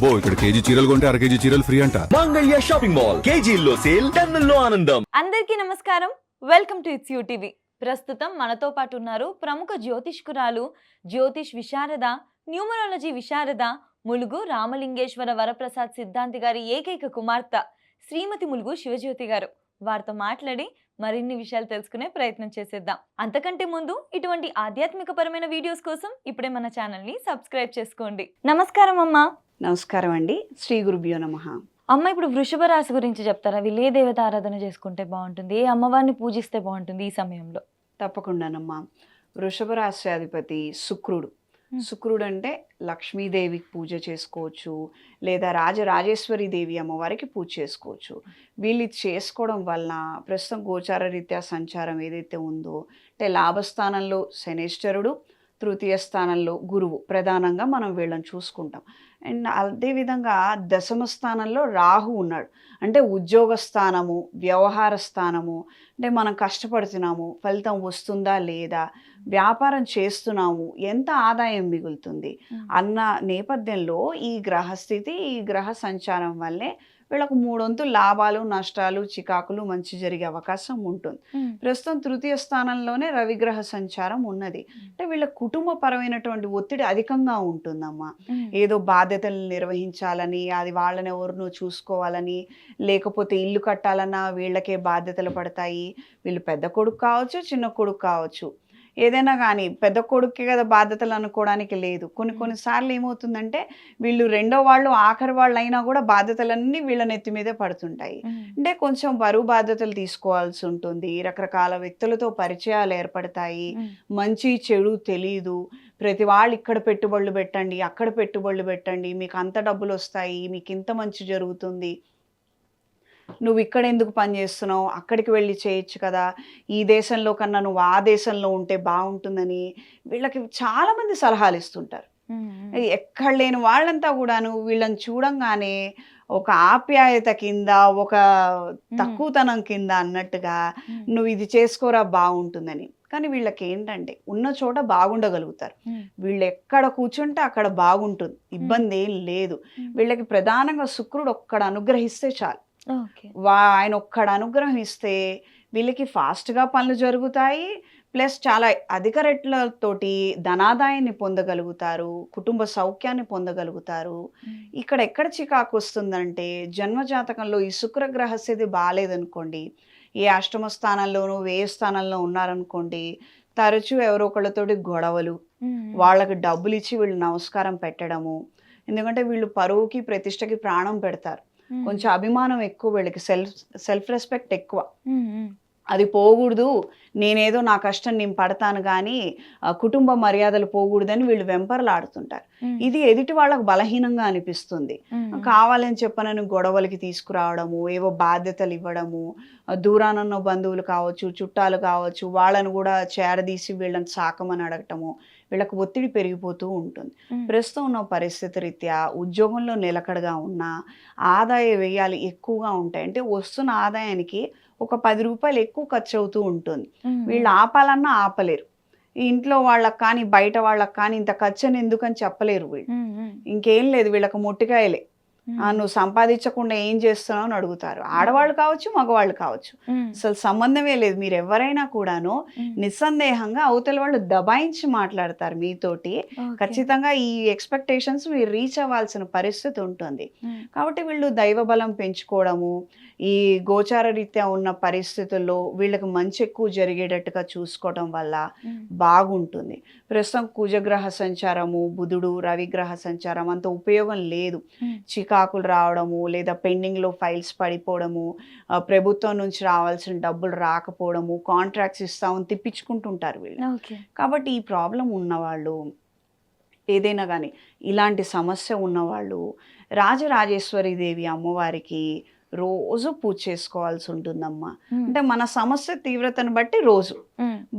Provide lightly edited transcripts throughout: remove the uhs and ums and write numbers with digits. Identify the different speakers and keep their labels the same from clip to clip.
Speaker 1: అబ్బో ఇక్కడ కేజీ చీరలు కొంటే అర కేజీ చీరలు ఫ్రీ అంట.
Speaker 2: మంగళ్య షాపింగ్ మాల్ కేజీల్లో సేల్, టన్నుల్లో ఆనందం.
Speaker 3: అందరికీ నమస్కారం. Welcome to it's you TV. ప్రస్తుతం మనతో పాటు ఉన్నారు ప్రముఖ జ్యోతిష్కురాలు, జ్యోతిష్ విశారద, న్యూమరాలజీ విశారద, ములుగు రామలింగేశ్వర వరప్రసాద్ సిద్ధాంతి గారి ఏకైక కుమార్తె శ్రీమతి ములుగు శివజ్యోతి గారు. వారితో మాట్లాడి మరిన్ని విషయాలు తెలుసుకునే ప్రయత్నం చేసేద్దాం. అంతకంటే ముందు ఇటువంటి ఆధ్యాత్మిక పరమైన వీడియోస్ కోసం ఇప్పుడే మన ఛానల్ని సబ్స్క్రైబ్ చేసుకోండి. నమస్కారం అమ్మా.
Speaker 4: నమస్కారం అండి. శ్రీ గురుభ్యో నమః.
Speaker 3: అమ్మ, ఇప్పుడు వృషభ రాశి గురించి చెప్తారా? వీళ్ళు ఏ దేవత ఆరాధన చేసుకుంటే బాగుంటుంది, ఏ అమ్మవారిని పూజిస్తే బాగుంటుంది ఈ సమయంలో?
Speaker 4: తప్పకుండానమ్మా. వృషభ రాశి అధిపతి శుక్రుడు. శుక్రుడు అంటే లక్ష్మీదేవికి పూజ చేసుకోవచ్చు, లేదా రాజరాజేశ్వరి దేవి అమ్మవారికి పూజ చేసుకోవచ్చు. వీళ్ళు ఇది చేసుకోవడం వలన ప్రస్తుతం గోచార రీత్యా సంచారం ఏదైతే ఉందో, అంటే లాభస్థానంలో శనేశ్వరుడు, తృతీయ స్థానంలో గురువు ప్రధానంగా మనం వీళ్ళని చూసుకుంటాం. అండ్ అదేవిధంగా దశమ స్థానంలో రాహు ఉన్నాడు. అంటే ఉద్యోగ స్థానము, వ్యవహార స్థానము, అంటే మనం కష్టపడుతున్నాము, ఫలితం వస్తుందా లేదా, వ్యాపారం చేస్తున్నాము, ఎంత ఆదాయం మిగులుతుంది అన్న నేపథ్యంలో ఈ గ్రహస్థితి, ఈ గ్రహ సంచారం వల్లే వీళ్ళకు మూడొంతు లాభాలు, నష్టాలు, చికాకులు మంచి జరిగే అవకాశం ఉంటుంది. ప్రస్తుతం తృతీయ స్థానంలోనే రవిగ్రహ సంచారం ఉన్నది. అంటే వీళ్ళ కుటుంబపరమైనటువంటి ఒత్తిడి అధికంగా ఉంటుందమ్మా. ఏదో బాధ్యతలు నిర్వహించాలని, అది వాళ్ళని ఎవరినో చూసుకోవాలని, లేకపోతే ఇల్లు కట్టాలన్నా వీళ్ళకే బాధ్యతలు పడతాయి. వీళ్ళు పెద్ద కొడుకు కావచ్చు, చిన్న కొడుకు కావచ్చు, ఏదైనా కానీ పెద్ద కొడుకే కదా బాధ్యతలు అనుకోవడానికి లేదు. కొన్నిసార్లు ఏమవుతుందంటే వీళ్ళు రెండో వాళ్ళు, ఆఖరి వాళ్ళు అయినా కూడా బాధ్యతలన్నీ వీళ్ళ నెత్తి మీదే పడుతుంటాయి. అంటే కొంచెం బరువు బాధ్యతలు తీసుకోవాల్సి ఉంటుంది. రకరకాల వ్యక్తులతో పరిచయాలు ఏర్పడతాయి. మంచి చెడు తెలియదు. ప్రతి వాళ్ళు ఇక్కడ పెట్టుబడులు పెట్టండి, అక్కడ పెట్టుబడులు పెట్టండి, మీకు అంత డబ్బులు వస్తాయి, మీకు ఇంత మంచి జరుగుతుంది, నువ్వు ఇక్కడ ఎందుకు పని చేస్తున్నావు, అక్కడికి వెళ్ళి చేయొచ్చు కదా, ఈ దేశంలో కన్నా నువ్వు ఆ దేశంలో ఉంటే బాగుంటుందని వీళ్ళకి చాలామంది సలహాలు ఇస్తుంటారు. ఎక్కడ లేని వాళ్ళంతా కూడాను వీళ్ళని చూడంగానే ఒక ఆప్యాయత కింద, ఒక తక్కువతనం కింద అన్నట్టుగా నువ్వు ఇది చేసుకోరా బాగుంటుందని. కానీ వీళ్ళకి ఏంటంటే ఉన్న చోట బాగుండగలుగుతారు. వీళ్ళు ఎక్కడ కూర్చుంటే అక్కడ బాగుంటుంది, ఇబ్బంది ఏం లేదు. వీళ్ళకి ప్రధానంగా శుక్రుడు ఒక్కడ అనుగ్రహిస్తే చాలు. ఆయన ఒక్కడ అనుగ్రహం ఇస్తే వీళ్ళకి ఫాస్ట్గా పనులు జరుగుతాయి. ప్లస్ చాలా అధిక రెట్లతోటి ధనాదాయాన్ని పొందగలుగుతారు, కుటుంబ సౌఖ్యాన్ని పొందగలుగుతారు. ఇక్కడ ఎక్కడ చికాకు వస్తుందంటే జన్మజాతకంలో ఈ శుక్రగ్రహ స్థితి బాగాలేదనుకోండి, ఏ అష్టమ స్థానంలోనూ వ్యయ స్థానంలో ఉన్నారనుకోండి, తరచూ ఎవరో ఒకళ్ళతోటి గొడవలు, వాళ్ళకి డబ్బులు ఇచ్చి వీళ్ళు నమస్కారం పెట్టడము. ఎందుకంటే వీళ్ళు పరువుకి ప్రతిష్టకి ప్రాణం పెడతారు. కొంచెం అభిమానం ఎక్కువ వీళ్ళకి, సెల్ఫ్ రెస్పెక్ట్ ఎక్కువ. అది పోకూడదు, నేనేదో నా కష్టం నేను పడతాను కానీ కుటుంబ మర్యాదలు పోకూడదని వీళ్ళు వెంపర్లాడుతుంటారు. ఇది ఎదుటి వాళ్ళకు బలహీనంగా అనిపిస్తుంది. కావాలని చెప్పనని గొడవలకి తీసుకురావడము, ఏవో బాధ్యతలు ఇవ్వడము, దూరానున్న బంధువులు కావచ్చు, చుట్టాలు కావచ్చు, వాళ్ళను కూడా చేరదీసి వీళ్ళని సాకమని అడగటము, వీళ్ళకు ఒత్తిడి పెరిగిపోతూ ఉంటుంది. ప్రస్తుతం ఉన్న పరిస్థితి రీత్యా ఉద్యోగంలో నిలకడగా ఉన్న ఆదాయ వ్యయాలు ఎక్కువగా ఉంటాయి. అంటే వస్తున్న ఆదాయానికి ఒక 10 రూపాయలు ఎక్కువ ఖర్చు అవుతూ ఉంటుంది. వీళ్ళు ఆపాలన్నా ఆపలేరు. ఇంట్లో వాళ్ళకి కానీ బయట వాళ్ళకి కానీ ఇంత ఖర్చు అని ఎందుకని చెప్పలేరు వీళ్ళు. ఇంకేం లేదు, వీళ్ళకి మొట్టికాయలే. నువ్వు సంపాదించకుండా ఏం చేస్తున్నావు అని అడుగుతారు. ఆడవాళ్ళు కావచ్చు, మగవాళ్ళు కావచ్చు, అసలు సంబంధమే లేదు. మీరు ఎవరైనా కూడాను నిస్సందేహంగా అవతల వాళ్ళు దబాయించి మాట్లాడతారు మీతోటి. ఖచ్చితంగా ఈ ఎక్స్పెక్టేషన్స్ మీరు రీచ్ అవ్వాల్సిన పరిస్థితి ఉంటుంది. కాబట్టి వీళ్ళు దైవ బలం పెంచుకోవడము, ఈ గోచార రీత్యా ఉన్న పరిస్థితుల్లో వీళ్ళకి మంచి ఎక్కువ జరిగేటట్టుగా చూసుకోవడం వల్ల బాగుంటుంది. ప్రస్తుతం కుజగ్రహ సంచారము, బుధుడు రవిగ్రహ సంచారం అంత ఉపయోగం లేదు. చికాకులు రావడము, లేదా పెండింగ్లో ఫైల్స్ పడిపోవడము, ప్రభుత్వం నుంచి రావాల్సిన డబ్బులు రాకపోవడము, కాంట్రాక్ట్స్ ఇస్తామని తిప్పించుకుంటుంటారు వీళ్ళు. కాబట్టి ఈ ప్రాబ్లం ఉన్నవాళ్ళు, ఏదైనా కానీ ఇలాంటి సమస్య ఉన్నవాళ్ళు రాజరాజేశ్వరి దేవి అమ్మవారికి రోజు పూజ చేసుకోవాల్సి ఉంటుందమ్మా. అంటే మన సమస్య తీవ్రతను బట్టి రోజు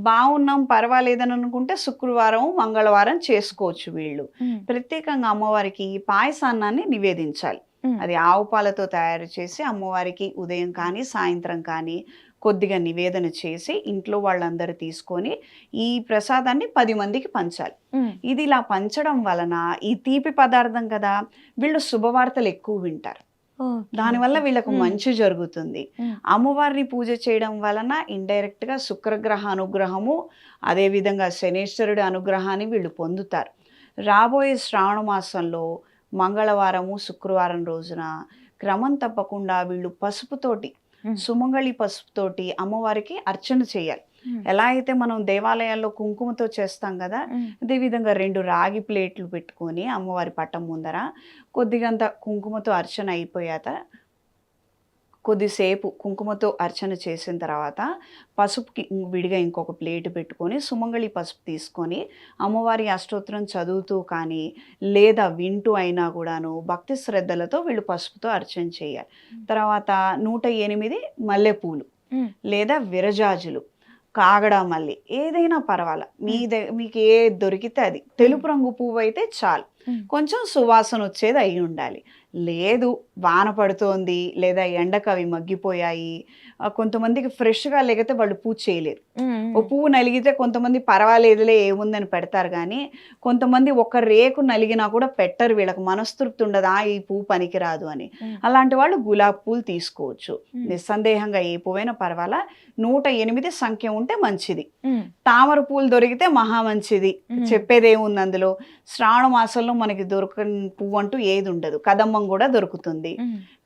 Speaker 4: బాగున్నాం పర్వాలేదని అనుకుంటే శుక్రవారం, మంగళవారం చేసుకోవచ్చు. వీళ్ళు ప్రత్యేకంగా అమ్మవారికి పాయసాన్నాన్ని నివేదించాలి. అది ఆవు పాలతో తయారు చేసి అమ్మవారికి ఉదయం కానీ సాయంత్రం కానీ కొద్దిగా నివేదన చేసి ఇంట్లో వాళ్ళందరూ తీసుకొని ఈ ప్రసాదాన్ని 10 మందికి పంచాలి. ఇది ఇలా పంచడం వలన ఈ తీపి పదార్థం కదా, వీళ్ళు శుభవార్తలు ఎక్కువ వింటారు. దానివల్ల వీళ్ళకు మంచి జరుగుతుంది. అమ్మవారిని పూజ చేయడం వలన ఇండైరెక్ట్ గా శుక్రగ్రహ అనుగ్రహము, అదే విధంగా శనేశ్వరుడి అనుగ్రహాన్ని వీళ్ళు పొందుతారు. రాబోయే శ్రావణ మాసంలో మంగళవారము శుక్రవారం రోజున క్రమం తప్పకుండా వీళ్ళు పసుపుతోటి, సుమంగళి పసుపుతోటి అమ్మవారికి అర్చన చేయాలి. ఎలా అయితే మనం దేవాలయాల్లో కుంకుమతో చేస్తాం కదా, అదేవిధంగా 2 రాగి ప్లేట్లు పెట్టుకొని అమ్మవారి పట్టం ముందర కొద్దిగంత కుంకుమతో అర్చన అయిపోయాక కొద్దిసేపు కుంకుమతో అర్చన చేసిన తర్వాత పసుపుకి విడిగా ఇంకొక ప్లేట్ పెట్టుకొని సుమంగళి పసుపు తీసుకొని అమ్మవారి అష్టోత్తరం చదువుతూ కానీ లేదా వింటూ అయినా కూడాను భక్తి శ్రద్ధలతో వీళ్ళు పసుపుతో అర్చన చేయాలి. తర్వాత 108 మల్లెపూలు లేదా విరజాజులు, కాగడా మల్లి, ఏదైనా పర్వాలా, మీకు ఏ దొరికితే అది. తెలుపు రంగు పువ్వు అయితే చాలు, కొంచెం సువాసన వచ్చేది అయి ఉండాలి. లేదు వాన పడుతోంది లేదా ఎండకు అవి మగ్గిపోయాయి, కొంతమందికి ఫ్రెష్గా లేకపోతే వాళ్ళు పూజ చేయలేరు. ఓ పువ్వు నలిగితే కొంతమంది పర్వాలేదులే ఏముందని పెడతారు, కానీ కొంతమంది ఒక రేకు నలిగినా కూడా పెట్టరు, వీళ్ళకి మనస్తృప్తి ఉండదా ఈ పువ్వు పనికిరాదు అని. అలాంటి వాళ్ళు గులాబీ పూలు తీసుకోవచ్చు. నిస్సందేహంగా ఏ పువ్వైనా పర్వాలా, 108 సంఖ్య ఉంటే మంచిది. తామర పూలు దొరికితే మహా మంచిది, చెప్పేదేముంది అందులో. శ్రావణ మాసంలో మనకి దొరకని పువ్వు అంటూ ఏది ఉండదు, కదమ్మం కూడా దొరుకుతుంది.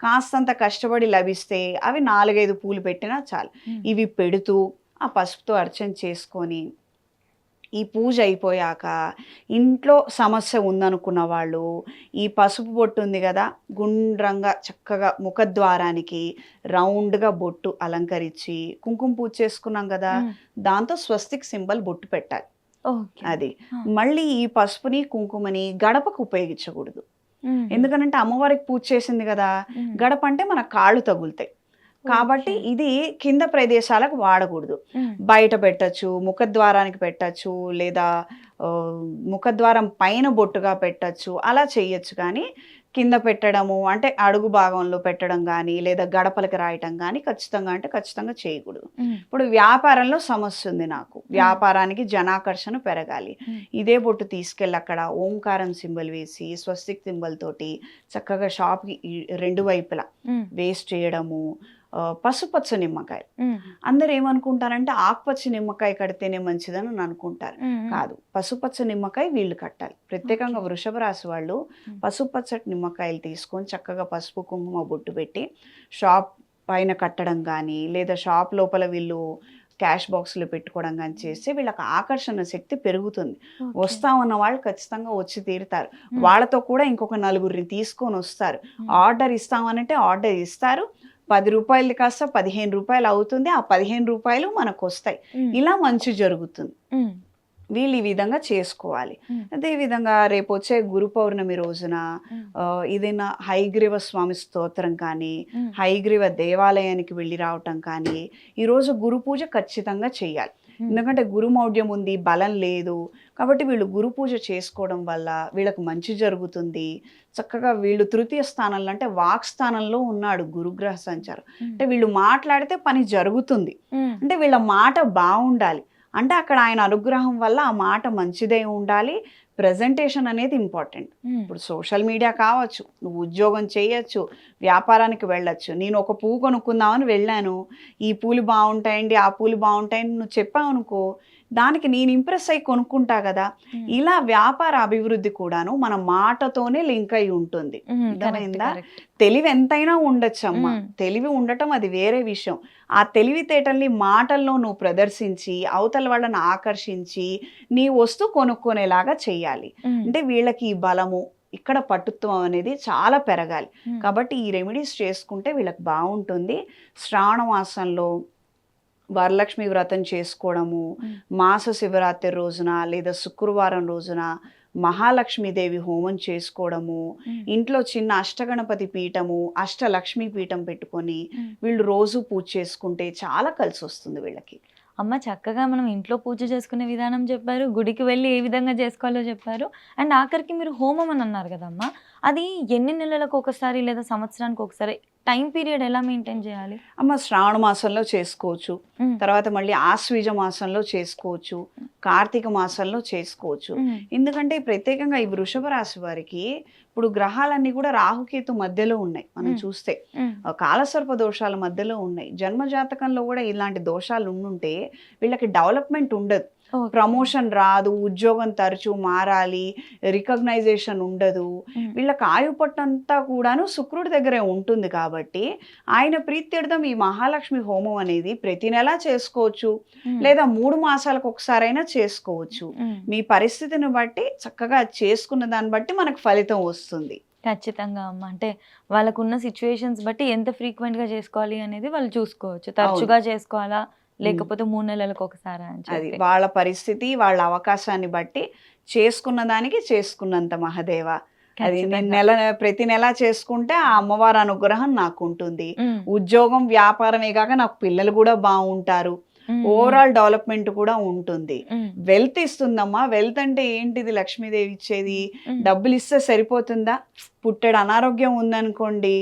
Speaker 4: కాస్తంత కష్టపడి లభిస్తే అవి 4-5 పూలు పెట్టినా చాలు. ఇవి పెడుతూ ఆ పసుపుతో అర్చన చేసుకొని ఈ పూజ అయిపోయాక ఇంట్లో సమస్య ఉందనుకున్న వాళ్ళు ఈ పసుపు బొట్టు ఉంది కదా, గుండ్రంగా చక్కగా ముఖద్వారానికి రౌండ్గా బొట్టు అలంకరించి కుంకుమ పూజ చేసుకున్నాం కదా, దాంతో స్వస్తిక్ సింబల్ బొట్టు పెట్టాలి. అది మళ్ళీ ఈ పసుపుని కుంకుమని గడపకు ఉపయోగించకూడదు. ఎందుకనంటే అమ్మవారికి పూజ చేసింది కదా, గడప అంటే మన కాళ్ళు తగులుతాయి కాబట్టి ఇది కింద ప్రదేశాలకు వాడకూడదు. బయట పెట్టచ్చు, ముఖద్వారానికి పెట్టచ్చు, లేదా ముఖద్వారం పైన బొట్టుగా పెట్టచ్చు, అలా చేయొచ్చు. కానీ కింద పెట్టడము అంటే అడుగు భాగంలో పెట్టడం కానీ లేదా గడపలకి రాయటం కానీ ఖచ్చితంగా చేయకూడదు. ఇప్పుడు వ్యాపారంలో సమస్య ఉంది, నాకు వ్యాపారానికి జనాకర్షణ పెరగాలి, ఇదే బొట్టు తీసుకెళ్ళి అక్కడ ఓంకారం సింబల్ వేసి స్వస్తిక్ సింబల్ తోటి చక్కగా షాప్కి 2 వైపులా వేస్ట్ చేయడము. పసుపచ్చ నిమ్మకాయ, అందరు ఏమనుకుంటారంటే ఆకుపచ్చ నిమ్మకాయ కడితేనే మంచిదని అనుకుంటారు. కాదు, పసుపచ్చ నిమ్మకాయ వీళ్ళు కట్టాలి. ప్రత్యేకంగా వృషభ రాశి వాళ్ళు పసుపచ్చటి నిమ్మకాయలు తీసుకొని చక్కగా పసుపు కుంకుమ బొట్టు పెట్టి షాప్ పైన కట్టడం కానీ లేదా షాప్ లోపల వీళ్ళు క్యాష్ బాక్స్లో పెట్టుకోవడం కానీ చేస్తే వీళ్ళకి ఆకర్షణ శక్తి పెరుగుతుంది. వస్తామన్న వాళ్ళు ఖచ్చితంగా వచ్చి తీరుతారు. వాళ్ళతో కూడా ఇంకొక 4గురిని తీసుకొని వస్తారు. ఆర్డర్ ఇస్తామనంటే ఆర్డర్ ఇస్తారు. 10 రూపాయలు కాస్త 15 రూపాయలు అవుతుంది, ఆ 15 రూపాయలు మనకు వస్తాయి. ఇలా మంచి జరుగుతుంది. వీళ్ళు ఈ విధంగా చేసుకోవాలి. అదేవిధంగా రేపు వచ్చే గురు పౌర్ణమి రోజున ఏదైనా హయగ్రీవ స్వామి స్తోత్రం కానీ హయగ్రీవ దేవాలయానికి వెళ్ళి రావటం కానీ, ఈరోజు గురు పూజ ఖచ్చితంగా చేయాలి. ఎందుకంటే గురుమౌఢ్యం ఉంది, బలం లేదు కాబట్టి వీళ్ళు గురు పూజ చేసుకోవడం వల్ల వీళ్ళకు మంచి జరుగుతుంది. చక్కగా వీళ్ళు తృతీయ స్థానంలో అంటే వాక్ స్థానంలో ఉన్నాడు గురుగ్రహ సంచారం. అంటే వీళ్ళు మాట్లాడితే పని జరుగుతుంది, అంటే వీళ్ళ మాట బాగుండాలి, అంటే అక్కడ ఆయన అనుగ్రహం వల్ల ఆ మాట మంచిదై ఉండాలి. ప్రజెంటేషన్ అనేది ఇంపార్టెంట్. ఇప్పుడు సోషల్ మీడియా కావచ్చు, నువ్వు ఉద్యోగం చేయొచ్చు, వ్యాపారానికి వెళ్ళొచ్చు. నేను ఒక పువ్వు కొనుక్కుందామని వెళ్ళాను, ఈ పూలు బాగుంటాయండి ఆ పూలు బాగుంటాయని నువ్వు చెప్పావు అనుకో, దానికి నేను ఇంప్రెస్ అయ్యి కొనుక్కుంటా కదా. ఇలా వ్యాపార అభివృద్ధి కూడాను మన మాటతోనే లింక్ అయి ఉంటుంది. అర్థమైందా? తెలివి ఎంతైనా ఉండొచ్చు అమ్మ, తెలివి ఉండటం అది వేరే విషయం. ఆ తెలివితేటల్ని మాటల్లో నువ్వు ప్రదర్శించి అవతల వాళ్ళని ఆకర్షించి నీ వస్తువు కొనుక్కునేలాగా చెయ్యాలి. అంటే వీళ్ళకి ఈ బలము, ఇక్కడ పట్టుత్వం అనేది చాలా పెరగాలి. కాబట్టి ఈ రెమెడీస్ చేసుకుంటే వీళ్ళకి బాగుంటుంది. శ్రావణ మాసంలో వరలక్ష్మి వ్రతం చేసుకోవడము, మాస శివరాత్రి రోజున లేదా శుక్రవారం రోజున మహాలక్ష్మీదేవి హోమం చేసుకోవడము, ఇంట్లో చిన్న అష్టగణపతి పీఠము, అష్టలక్ష్మీ పీఠం పెట్టుకొని వీళ్ళు రోజు పూజ చేసుకుంటే చాలా కలిసి వస్తుంది వీళ్ళకి.
Speaker 3: అమ్మ చక్కగా మనం ఇంట్లో పూజ చేసుకునే విధానం చెప్పారు, గుడికి వెళ్ళి ఏ విధంగా చేసుకోవాలో చెప్పారు, అండ్ ఆఖరికి మీరు హోమం అని అన్నారు కదమ్మా, అది ఎన్ని నెలలకు ఒకసారి లేదా సంవత్సరానికి ఒకసారి టైం పీరియడ్ ఎలా మెయింటైన్ చేయాలి?
Speaker 4: అమ్మ శ్రావణ మాసంలో చేసుకోవచ్చు,
Speaker 3: మ్మ్.
Speaker 4: తర్వాత మళ్ళీ ఆశ్వీజ మాసంలో చేసుకోవచ్చు, కార్తీక మాసంలో చేసుకోవచ్చు.
Speaker 3: మ్మ్.
Speaker 4: ఎందుకంటే ప్రత్యేకంగా ఈ వృషభ రాశి వారికి ఇప్పుడు గ్రహాలన్నీ కూడా రాహుకేతు మధ్యలో ఉన్నాయి. మనం చూస్తే
Speaker 3: మ్మ్.
Speaker 4: కాలసర్ప దోషాల మధ్యలో ఉన్నాయి. జన్మ జాతకంలో కూడా ఇలాంటి దోషాలు ఉండుంటే వీళ్ళకి డెవలప్మెంట్ ఉండదు,
Speaker 3: Okay.
Speaker 4: ప్రమోషన్ రాదు, ఉద్యోగం తరచూ మారాలి, రికగ్నైజేషన్ ఉండదు.
Speaker 3: మ్మ్.
Speaker 4: వీళ్ళకి ఆయుపట్టంతా కూడాను శుక్రుడి దగ్గరే ఉంటుంది. కాబట్టి ఆయన ప్రీత్యర్థం ఈ మహాలక్ష్మి హోమం అనేది ప్రతి నెల చేసుకోవచ్చు,
Speaker 3: మ్మ్.
Speaker 4: లేదా 3 మాసాలకు ఒకసారైనా చేసుకోవచ్చు.
Speaker 3: మ్మ్.
Speaker 4: మీ పరిస్థితిని బట్టి చక్కగా చేసుకున్న దాన్ని బట్టి మనకు ఫలితం వస్తుంది.
Speaker 3: ఖచ్చితంగా అమ్మ. అంటే వాళ్ళకున్న సిచ్యువేషన్స్ బట్టి ఎంత ఫ్రీక్వెంట్ గా చేసుకోవాలి అనేది వాళ్ళు చూసుకోవచ్చు. తరచుగా చేసుకోవాలా లేకపోతే 3 నెలలకు ఒకసారా అని
Speaker 4: అది
Speaker 3: చెప్పి.
Speaker 4: వాళ్ళ పరిస్థితి, వాళ్ళ అవకాశాన్ని బట్టి చేసుకున్న దానికి చేసుకున్నంత మహదేవ. అది నేను ప్రతి నెల చేసుకుంటే ఆ అమ్మవారి అనుగ్రహం నాకు ఉంటుంది.
Speaker 3: మ్మ్.
Speaker 4: ఉద్యోగం వ్యాపారమే కాక నాకు పిల్లలు కూడా బాగుంటారు,
Speaker 3: మ్మ్.
Speaker 4: ఓవరాల్ డెవలప్మెంట్ కూడా ఉంటుంది.
Speaker 3: మ్మ్.
Speaker 4: వెల్త్ ఇస్తుందమ్మా. వెల్త్ అంటే ఏంటిది? లక్ష్మీదేవి ఇచ్చేది.
Speaker 3: మ్మ్.
Speaker 4: డబ్బులు ఇస్తే సరిపోతుందా? పుట్టెడు అనారోగ్యం ఉందనుకోండి,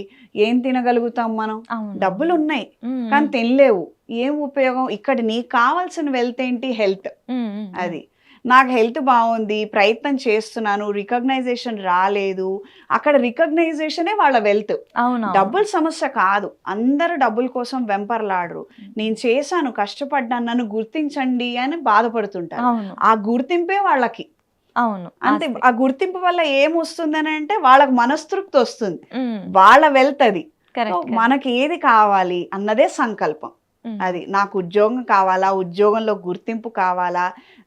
Speaker 4: ఏం తినగలుగుతాం మనం?
Speaker 3: అవును.
Speaker 4: డబ్బులు ఉన్నాయి
Speaker 3: మ్మ్.
Speaker 4: కానీ తినలేవు, ఏం ఉపయోగం? ఇక్కడ నీకు కావాల్సిన వెల్త్ ఏంటి? హెల్త్.
Speaker 3: మ్మ్. మ్మ్.
Speaker 4: అది నాకు హెల్త్ బాగుంది, ప్రయత్నం చేస్తున్నాను, రికగ్నైజేషన్ రాలేదు. అక్కడ రికగ్నైజేషనే వాళ్ళ వెల్త్.
Speaker 3: అవును.
Speaker 4: డబ్బుల సమస్య కాదు. అందరూ డబ్బుల కోసం వెంపర్లాడరు. నేను చేశాను, కష్టపడ్డాను, నన్ను గుర్తించండి అని బాధపడుతుంటారు.
Speaker 3: అవును.
Speaker 4: ఆ గుర్తింపే వాళ్ళకి
Speaker 3: అవును.
Speaker 4: అంతే. ఆ గుర్తింపు వల్ల ఏమొస్తుందని అంటే వాళ్ళకి మనస్తృప్తి వస్తుంది,
Speaker 3: మ్మ్.
Speaker 4: వాళ్ళ వెల్త్ అది. So
Speaker 3: correct.
Speaker 4: మనకి ఏది కావాలి అన్నదే సంకల్పం.
Speaker 3: మ్మ్.
Speaker 4: అది నాకు ఉద్యోగం కావాలా, ఉద్యోగంలో గుర్తింపు కావాలా.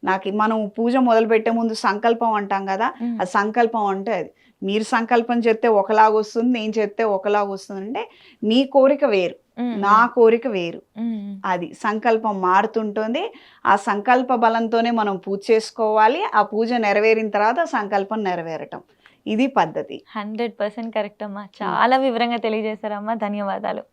Speaker 4: నాకు మనం పూజ మొదలు పెట్టే ముందు సంకల్పం అంటాం కదా,
Speaker 3: మ్మ్.
Speaker 4: ఆ సంకల్పం అంటే అది. మీరు సంకల్పం చెప్తే ఒకలాగా వస్తుంది, నేను చెప్తే ఒకలాగా వస్తుంది. అంటే నీ కోరిక వేరు,
Speaker 3: మ్మ్.
Speaker 4: నా కోరిక వేరు.
Speaker 3: మ్మ్.
Speaker 4: అది సంకల్పం మారుతుంటుంది. ఆ సంకల్ప బలంతోనే మనం పూజ చేసుకోవాలి. ఆ పూజ నెరవేరిన తర్వాత ఆ సంకల్పం నెరవేరటం, ఇది పద్ధతి.
Speaker 3: 100% కరెక్ట్ అమ్మా. చాలా వివరంగా తెలియజేశారమ్మా. ధన్యవాదాలు.